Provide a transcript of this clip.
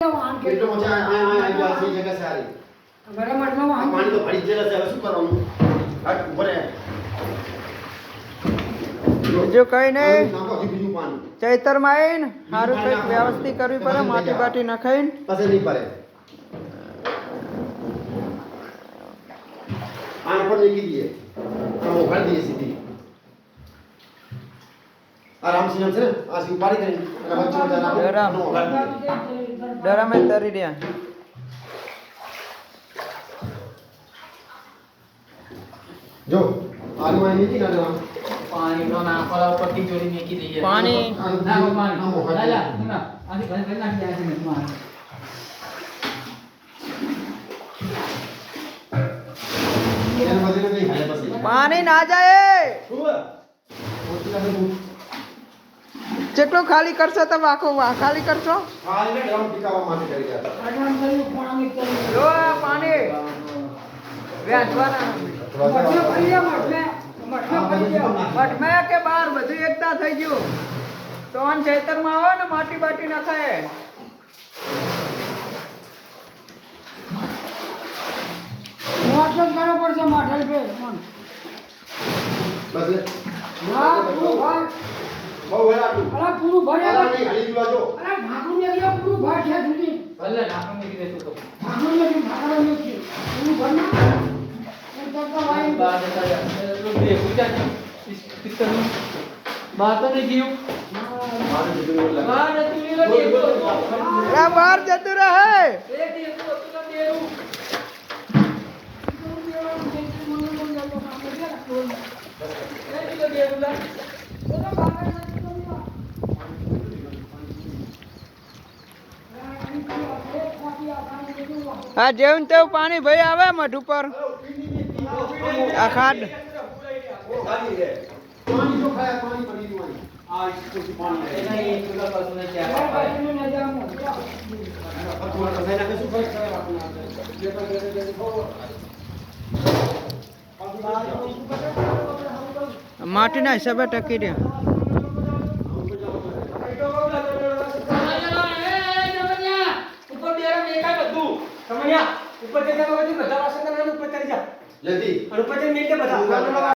કેટલો મજા આ સી જગ્યા સારી બરાબર માં પાણી તો ભરી જેલા છે હવે શું કરવાનું હટ ઉપર બીજું કઈ નહીં નાખો બીજું પાણી ચૈતરમાં આવીને સારું કંઈક વ્યવસ્થિત કરવી પડે માટી બાટી નખાઈને પછી નહીં પડે આને પર નીકળી દઈએ આમ ઉઘાડી દઈએ સીધી આરામ છે ને આ સી ઉપાડી કરી અને વચ્ચે જરા ડરામ. ડરામે તરી રહ્યા જો આલુ અહીં નીચે ના જરા પાણી નો નાખવા ઉપરથી જોડી મેકી દઈએ પાણી નાખો પાણી લાલા ના આની ઘરે ઘરે નાખી આ છે પાણી એને બધે નહીં હાલે પછી પાણી ના જાય શું ઓછું લાગે જેટલું ખાલી કરશો તમે આખું ખાલી કરશો હાલને ડ્રમ ટીકાવા માટે કરી ગયા આટલા કર્યું પાણી કર્યું જો આ પાણી વ્યાજવાના મઠે ભરી ગયા મઠે ભરી ગયા મઠમાં કે બહાર બધું એકતા થઈ ગયું તો આન ચૈતરમાં આવે ને માટી બાટી નખાય મોટલો કરો પડશે માઠલ પે બસ હા પૂરું ભાઈ બહુ વેળાટું અરે પૂરું આ ભર્યા નહીં હાલી ગયો જો અરે ઢાકણું ને ગયા પૂરું ભાઈ છે સુધી ભલે ઢાકણું મેકી દેશું તો ઢાકણું ને ઢાકણું મેકી પૂરું ભરના એમ તો ભાઈ બાદ લોક દે પૂછા પિસ્તલ બાત તો નહીં ગયું મારે જતું લાગે બાદ તું લે દેતો આ બહાર જતું રહે એ દેતો તો દેરું આ જેવું ને તેવું પાણી ભાઈ આવે મઢ ઉપર આ ખાડ પાણી જો ખાયા પાણી પડી ગયું આ કુછ પાણી એના એ ચૂલા પર ને ચા પાણી પથુઆ તો ભાઈ નાખે શું ફરક કરે આપણે જે પર જે માટીના હિસાબે ટકી રહ્યા ઉપર બેરા મેકા બધું સમજ્યા ઉપર જગ્યા બધા વાસણ કરવાનું ઉપર ચડી જા જલ્દી અને ઉપર જઈને મેકે બધા